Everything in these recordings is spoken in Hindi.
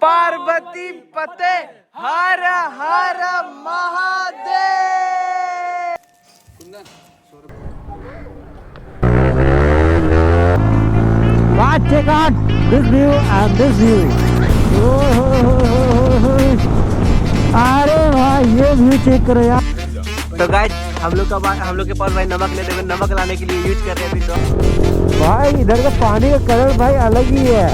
पार्वती पते हर हर Mahadev. Check out this view and this view. अरे भाई ये व्यू चेक करो यार। तो गाइस हम लोग के पास भाई नमक ले देखो, नमक लाने के लिए यूज कर रहे हैं अभी। तो भाई इधर का पानी का कलर भाई अलग ही है।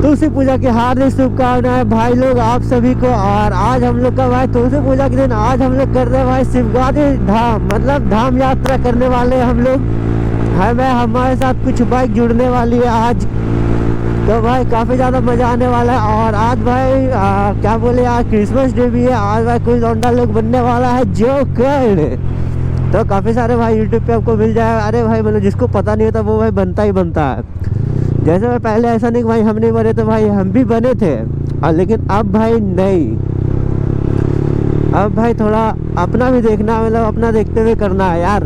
तुलसी पूजा की हार्दिक शुभकामनाएं भाई लोग आप सभी को। और आज हम लोग का भाई तुलसी पूजा के दिन आज हम लोग कर रहे हैं भाई शिवगादी धाम, मतलब धाम यात्रा करने वाले हम लोग है। मैं हमारे साथ कुछ बाइक जुड़ने वाली है आज, तो भाई काफ़ी ज़्यादा मज़ा आने वाला है। और आज भाई क्या बोले आज क्रिसमस डे भी है। आज भाई कोई लौंडा लोग बनने वाला है जोकर, तो काफ़ी सारे भाई यूट्यूब पे आपको मिल जाएगा। अरे भाई मतलब जिसको पता नहीं होता वो भाई बनता ही बनता है। जैसे भाई पहले ऐसा नहीं कि भाई हम नहीं बने, तो भाई हम भी बने थे लेकिन अब भाई नहीं। अब भाई थोड़ा अपना भी देखना, मतलब अपना देखते हुए करना है यार।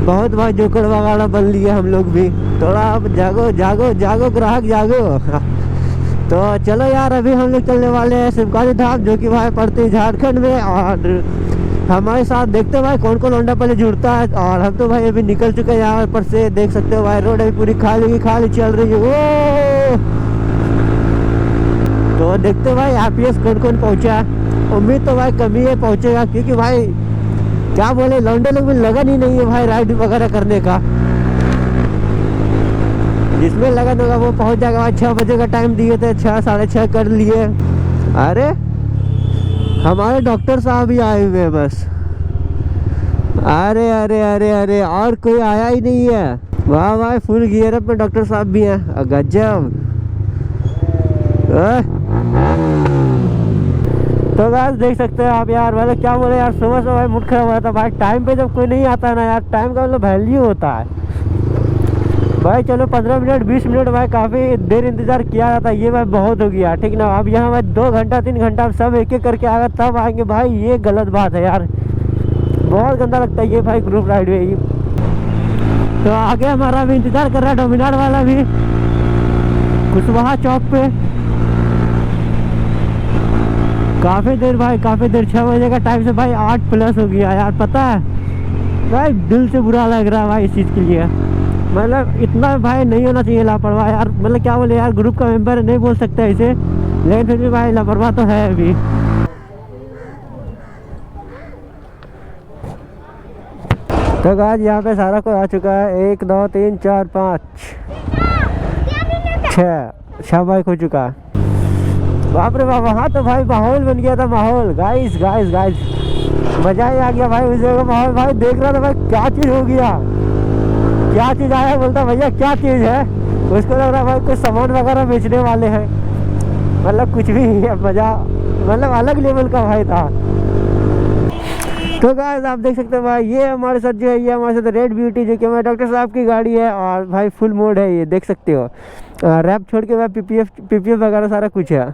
बहुत भाई जोकर वगैरह बन लिए हम लोग भी। थोड़ा अब जागो जागो जागो ग्राहक जागो। तो चलो यार अभी हम लोग चलने वाले हैं शिवगादी धाम, जो कि भाई पड़ती है झारखंड में। और हमारे साथ देखते भाई कौन कौन लौंडा पहले जुड़ता है। और हम तो भाई अभी निकल चुके हैं यहाँ पर से, देख सकते हो भाई रोड अभी पूरी खाली चल रही है। वो तो देखते भाई आरपीएस कौन कौन पहुँचा। उम्मीद तो भाई कमी है पहुँचेगा, क्योंकि भाई क्या बोले लौंडे लोग भी लगन ही नहीं है भाई राइड वगैरह करने का। जिसमें लगन होगा वो पहुँच जाएगा भाई। 6 बजे का टाइम दिए थे, 6 साढ़े 6 कर लिए। अरे हमारे डॉक्टर साहब भी आए हुए हैं बस। अरे अरे अरे अरे और कोई आया ही नहीं है। वाह भाई फुल गियर अप में डॉक्टर साहब भी हैं। गजब। तो बस देख सकते हो आप यार, मतलब क्या बोले यार सुबह भाई मूड खराब हो रहा था भाई। टाइम पे जब कोई नहीं आता है ना यार, टाइम का मतलब वैल्यू होता है भाई। चलो 15 मिनट 20 मिनट भाई काफ़ी देर इंतज़ार किया जाता है, ये भाई बहुत हो गया ठीक ना। अब यहाँ भाई 2 घंटा 3 घंटा सब एक एक करके आएगा तब आएंगे भाई, ये गलत बात है यार। बहुत गंदा लगता है ये भाई ग्रुप राइड में। तो आगे हमारा भी इंतज़ार कर रहा है डोमिनार वाला भी कुशवाहा चौक पे। काफ़ी देर भाई काफ़ी देर, 6 बजे का टाइम से भाई 8+ हो गया यार। पता है भाई दिल से बुरा लग रहा है भाई इस चीज़ के लिए। मतलब इतना भाई नहीं होना चाहिए लापरवाह यार। मतलब क्या बोले यार ग्रुप का मेंबर नहीं बोल सकता इसे, लेकिन फिर भी भाई लापरवाह तो है अभी। तो आज यहाँ पे सारा कोई आ चुका है। 1 2 3 4 5 6 बाइक हो चुका है। बाप रे बाप, वहाँ तो भाई माहौल बन गया था। माहौल गाइस गाइस गाइस मजा ही आ गया भाई उस जगह। माहौल भाई देख रहा था भाई क्या चीज़ हो गया, क्या चीज़ आया। बोलता भैया क्या चीज़ है, उसको लग रहा भाई कुछ सामान वगैरह बेचने वाले हैं। मतलब कुछ भी मज़ा, मतलब अलग लेवल का भाई था। तो गाइस आप देख सकते हो भाई ये हमारे साथ जो है, ये हमारे साथ रेड ब्यूटी जो कि हमारे डॉक्टर साहब की गाड़ी है। और भाई फुल मोड है ये, देख सकते हो। रैप छोड़ के भाई पीपीएफ वगैरह सारा कुछ है।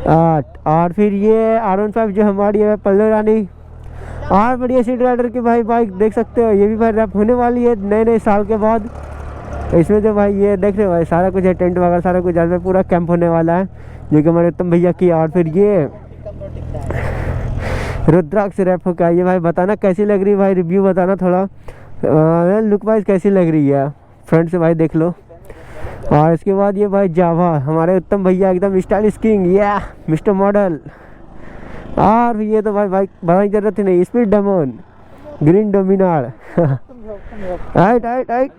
और फिर ये R15 जो हमारी है पल्लू रानी। और बढ़िया सीट राइडर की भाई बाइक देख सकते हो, ये भी भाई रैप होने वाली है नए साल के बाद। इसमें जो भाई ये देख रहे हो भाई सारा कुछ है, टेंट वगैरह सारा कुछ है, पूरा कैंप होने वाला है जो कि हमारे उत्तम भैया की। और फिर ये रुद्राक्ष रैप हो। क्या ये भाई बताना कैसी लग रही है भाई, रिव्यू बताना थोड़ा। लुक वाइज कैसी लग रही है फ्रंट से भाई देख लो। और इसके बाद ये भाई जावा हमारे उत्तम भैया एकदम स्टाइलिश किंग या मिस्टर मॉडल। और ये तो भाई बाइक बनाने की जरूरत ही नहीं, speed demon green Dominar. Right right right.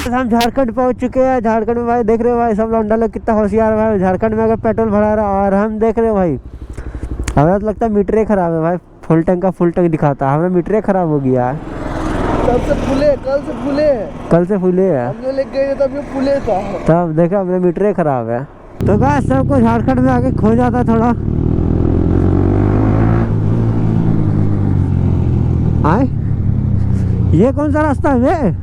हम झारखंड पहुंच चुके हैं। झारखंड में भाई देख रहे हो भाई सब लौंडा लोग कितना होशियार है भाई। झारखंड में अगर पेट्रोल भरा रहा, और हम देख रहे हो भाई हमें तो लगता है मीटर खराब है भाई। फुल टैंक का फुल टैंक दिखाता है, हमें मीटर खराब हो गया है। कल से फूले है। हमने लेके गए तब ये फूले था, तब देखा हमने मीटर खराब है। तो गाइस सबको झारखंड में आके खो जाता है थोड़ा। आए, ये कौन सा रास्ता है बे?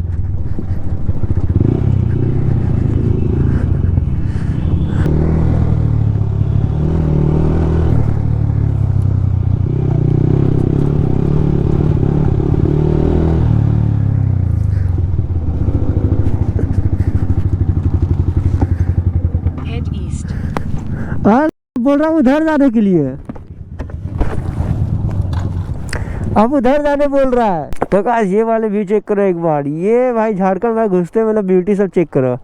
Head east. बोल रहा हूँ उधर जाने के लिए, अब उधर जाने बोल रहा है। तो गाइस ये वाले व्यू चेक करो एक बार, ये भाई झारखंड में घुसते मतलब ब्यूटी सब चेक करो।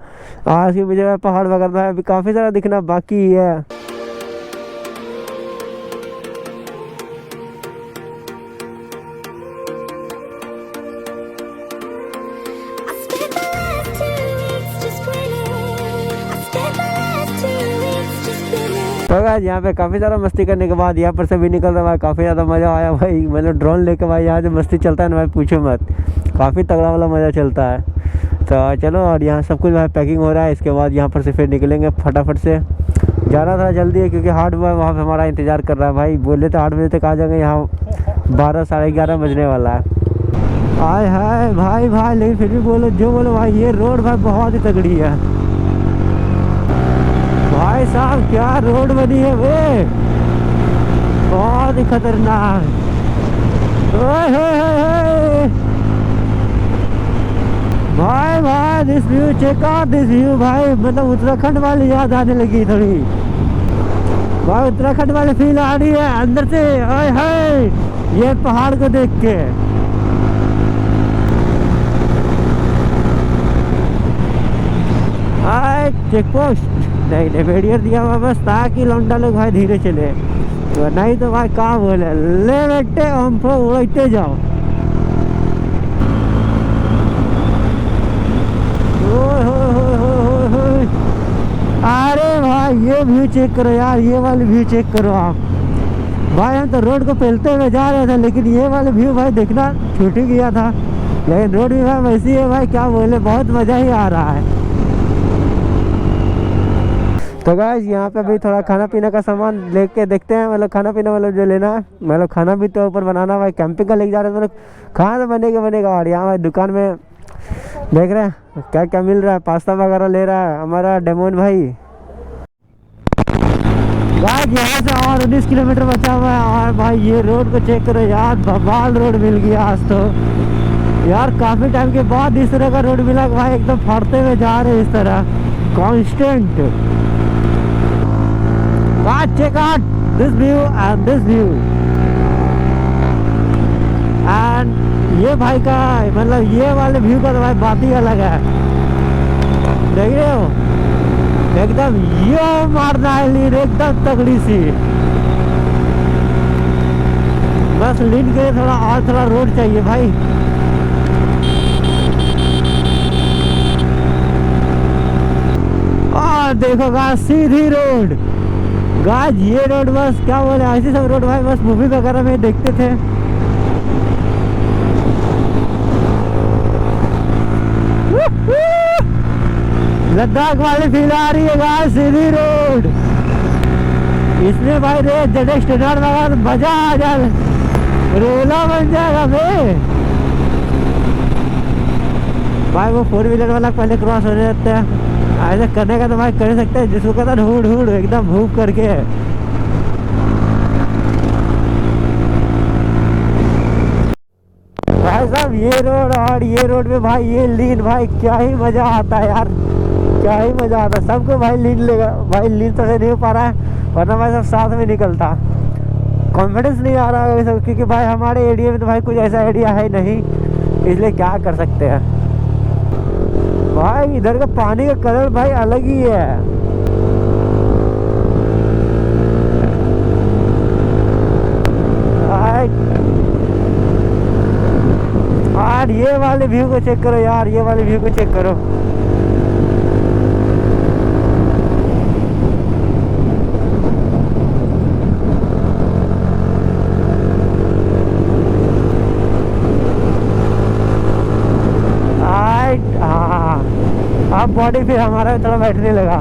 आज के मुझे पहाड़ वगैरह है, अभी काफ़ी सारा दिखना बाकी है। तो गाइस यहाँ पे काफ़ी ज़्यादा मस्ती करने के बाद यहाँ पर से भी निकल रहा है, काफ़ी ज़्यादा मज़ा आया भाई। मतलब ड्रोन लेके भाई यहाँ जो मस्ती चलता है ना भाई पूछो मत, काफ़ी तगड़ा वाला मज़ा चलता है। तो चलो, और यहाँ सब कुछ भाई पैकिंग हो रहा है। इसके बाद यहाँ पर से फिर निकलेंगे फटाफट से। जाना थोड़ा जल्दी है क्योंकि हार्ड बॉय वहाँ पर हमारा इंतज़ार कर रहा है भाई। बोले तो 8 बजे तक आ जाएंगे, यहाँ 12 साढ़े 11 बजने वाला है। आय हाय भाई भाई, लेकिन फिर भी बोलो जो बोलो भाई, ये रोड भाई बहुत ही तगड़ी है भाई साहब। क्या रोड बनी है वे, बहुत ही खतरनाक। भाई भाई this view, check out this view भाई। मतलब उत्तराखंड वाली याद आने लगी थोड़ी भाई, उत्तराखंड वाली फील आ रही है अंदर से। हाय हाय, ये पहाड़ को देख के। हाय चेक पोस्ट नहीं बैरियर दिया हुआ बस, ताकि लौंडा लोग भाई धीरे चले, तो नहीं तो भाई कहाँ बोले ले बेटे हमको उड़ते जाओ। अरे भाई ये व्यू चेक करो यार, ये वाले व्यू चेक करो आप भाई। हम तो रोड को पहलते हुए जा रहे थे, लेकिन ये वाले व्यू भाई देखना छूट ही गया था। लेकिन रोड भी भाई वैसी है भाई, क्या बोले, बहुत मज़ा ही आ रहा है। तो गाइस यहाँ पे भी थोड़ा खाना पीना का सामान लेके देखते हैं। मतलब खाना पीना मतलब जो लेना है, मतलब खाना भी तो ऊपर बनाना भाई, कैंपिंग का लेके जा रहे हैं, मतलब खाना तो बनेगा। और यहाँ भाई दुकान में देख रहे हैं क्या क्या मिल रहा है, पास्ता वगैरह ले रहा है हमारा डेमोन भाई। गाइस यहाँ से और 19 किलोमीटर बचा हुआ है। और भाई ये रोड को चेक करो यार, बवाल रोड मिल गया आज तो यार। काफ़ी टाइम के बाद इस तरह का रोड मिला भाई, एकदम फाड़ते हुए जा रहे हैं इस तरह constant. check out this view and this view, and ये भाई का मतलब ये वाले व्यू का तो भाई बात ही अलग है। देख रहे हो एकदम यो मारना है लीन, एकदम तगड़ी सी। बस लीन के लिए थोड़ा और थोड़ा रोड चाहिए भाई। और देखो गाइस सीधी रोड। गाइस ये रोड बस क्या बोले, ऐसी सब रोड भाई बस मूवी वगैरह में देखते थे। लद्दाख वाली फील आ रही है गाइस, सीधी रोड। इसमें भाई रे जडेक्स स्टैंडर्ड वगैरह मजा आ जाए, रोला बन जाएगा भाई। वो 4 व्हीलर वाला पहले क्रॉस हो जाते हैं, ऐसा करने का तो भाई कर सकते हैं, जिसको कहता है हुड हुड एकदम भूख करके। भाई साहब ये रोड और ये रोड में भाई ये लीन भाई क्या ही मजा आता है यार, क्या ही मजा आता है। सबको भाई लीन लेगा भाई, लीन तो नहीं हो पा रहा है, वरना भाई सब साथ में निकलता। कॉन्फिडेंस नहीं आ रहा है सब, क्योंकि भाई हमारे एरिया में तो भाई कुछ ऐसा एरिया है नहीं, इसलिए क्या कर सकते हैं भाई। इधर का पानी का कलर भाई अलग ही है। यार ये वाले व्यू को चेक करो यार, ये वाले व्यू को चेक करो। अब बॉडी फिर हमारा थोड़ा बैठने लगा।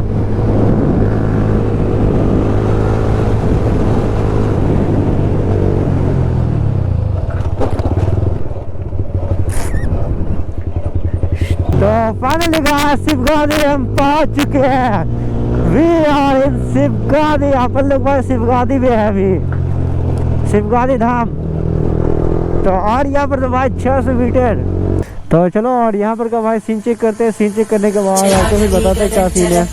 फाइनली गाइस शिवगादी हम पहुंच चुके हैं। वी आर इन शिवगादी। अपन लोग भाई शिवगादी में है अभी, शिवगादी धाम। तो और यहाँ पर तो भाई 600 मीटर। तो चलो और यहाँ पर का भाई सीन चेक करते हैं। सीन चेक करने के बाद आपको भी बताते हैं क्या सीन है।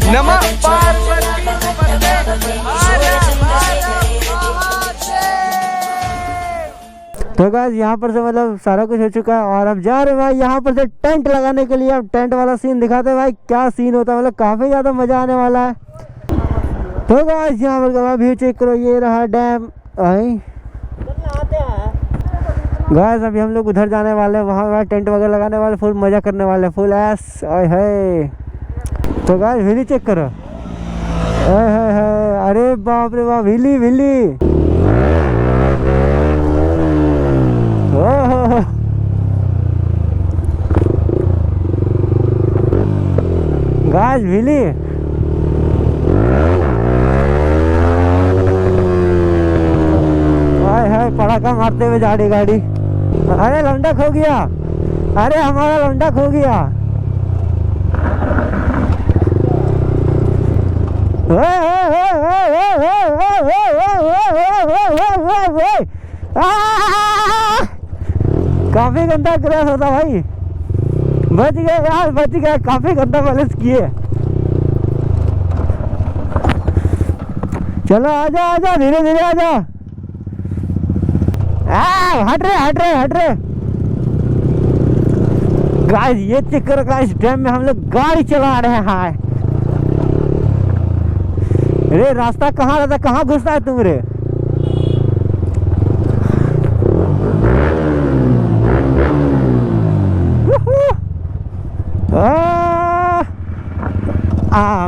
नमः पार्वती तो गाइस यहाँ पर से मतलब सारा कुछ हो चुका है और अब जा रहे हैं भाई यहाँ पर से टेंट लगाने के लिए। अब टेंट वाला सीन दिखाते हैं भाई क्या सीन होता है, मतलब काफी ज्यादा मजा आने वाला है। तो गाइस यहाँ पर व्यू चेक करो, ये रहा डैम। गाइस अभी हम लोग उधर जाने वाले हैं, वहाँ टेंट वगैरह लगाने वाले, फुल मजा करने वाले, फुल ऐस है। तो गाइस व्हीली चेक करो, अरे बाप रे बाप, व्हीली व्हीली। गाइस व्हीली, पड़ाका मारते हुए जा रही गाड़ी। अरे लौंडा खो गया, अरे हमारा लौंडा खो गया। काफी गंदा क्रैश होता भाई, बच गए यार, बच गए। काफी गंदा बैलेंस किए। चलो आजा आजा, धीरे धीरे आजा। हट रहे गाइस, ये चेक करो गाइस, डैम में हम लोग गाड़ी चला रहे हैं। रे रास्ता कहाँ रहता, कहाँ घुसता है तुम रे?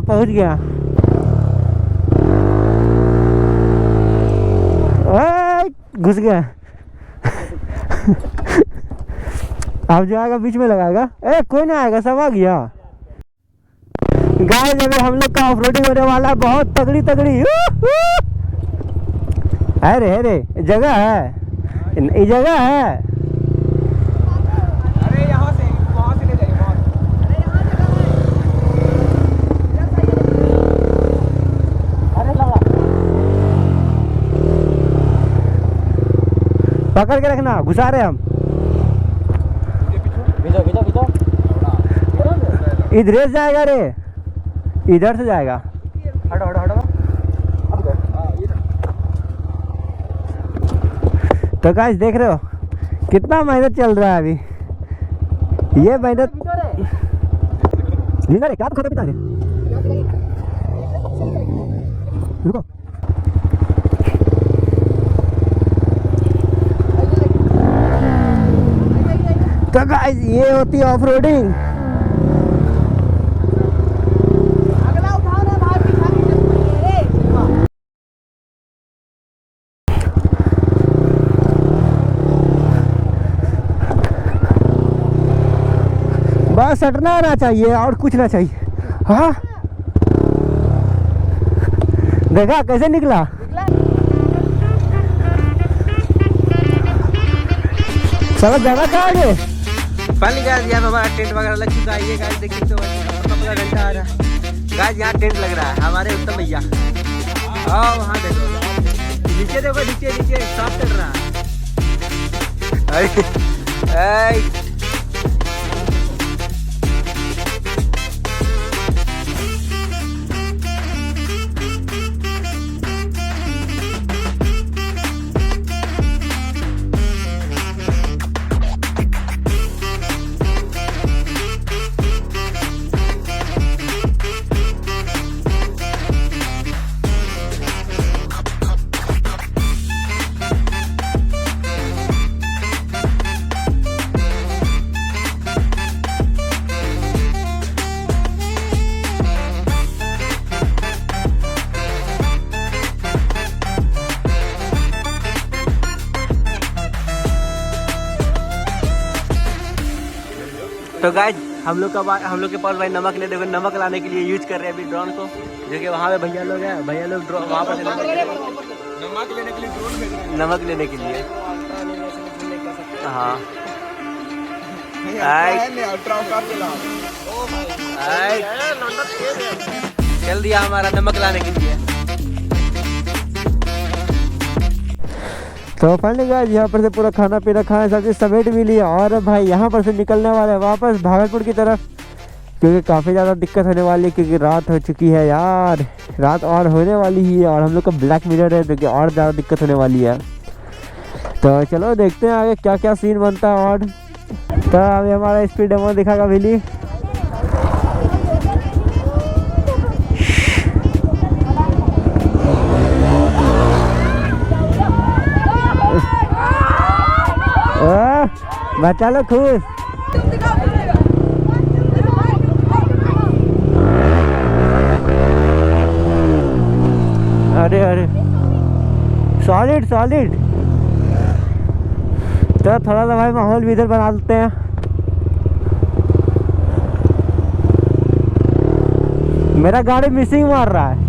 पहुंच गया। घुस गया। अब जो आएगा बीच में लगाएगा। कोई ना आएगा, सब आ गया। गाइस अभी हम लोग का ऑफरोडिंग होने वाला है, बहुत तगड़ी तगड़ी। अरे जगह है, ये जगह है। अरे यहाँ से वहाँ से ले जाइए, पकड़ के रखना, घुसा रहे हम। इधर से जाएगा रे, इधर से जाएगा। तो गाइस देख रहे हो कितना मेहनत चल रहा है अभी। ये मेहनत क्या तो खाता पिता रे, रुको। तो गाइस ये होती है ऑफ रोडिंग। बस हटना आना चाहिए और कुछ ना चाहिए। हाँ देखा कैसे निकला। चलो जगह कहाँ है? फाइनली गाइस यहाँ पे हमारा टेंट वगैरह लग चुका है। ये गाइस देखिए तो पूरा घंटा आ रहा है। गाइस यहाँ टेंट लग रहा है हमारे उत्तम भैया। आओ वहाँ देखो, नीचे देखो, नीचे साफ चल रहा है। तो गाइज हम लोग के पास भाई नमक ले, देखो नमक लाने के लिए यूज कर रहे हैं अभी ड्रोन को, जो कि वहाँ पे भैया लोग हैं, भैया लोग वहाँ पर नमक लेने के लिए ड्रोन भेज रहे हैं, नमक लेने के लिए। हाँ चल दिया हमारा नमक लाने के लिए। तो फाइनली गाइस यहाँ पर से पूरा खाना पीना खाना सब चीज़ समेट भी लिया और भाई यहाँ पर से निकलने वाले हैं वापस भागलपुर की तरफ, क्योंकि काफ़ी ज़्यादा दिक्कत होने वाली है, क्योंकि रात हो चुकी है यार, रात और होने वाली ही है और हम लोग का ब्लैक मिरर है, जो कि और ज़्यादा दिक्कत होने वाली है। तो चलो देखते हैं आगे क्या क्या सीन बनता है। और तो अभी हमारा स्पीड डेमो दिखाएगा बिली। बच्चा लोग खुश। अरे अरे सॉलिड सॉलिड। तो थोड़ा सा भाई माहौल भी इधर बना देते हैं। मेरा गाड़ी मिसिंग मार रहा है।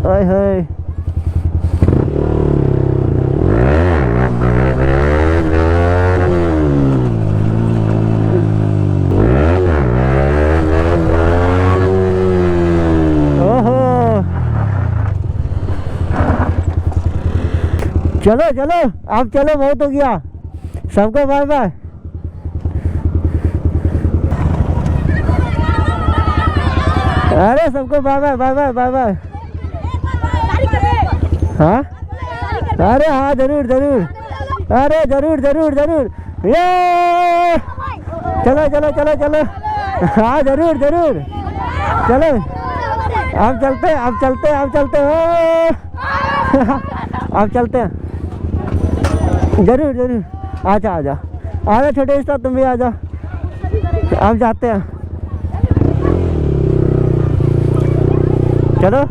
ओए होए चलो चलो अब चलो, बहुत हो गया, सबको बाय बाय। अरे सबको bye bye bye bye bye bye. हाँ अरे हाँ जरूर जरूर, अरे जरूर जरूर जरूर, ये चलो चलो चलो चलो, हाँ जरूर जरूर चलो, अब चलते अब चलते अब चलते अब चलते हैं, जरूर जरूर, आजा आजा आजा छोटे स्टार, तुम भी आजा, अब जाते हैं, चलो।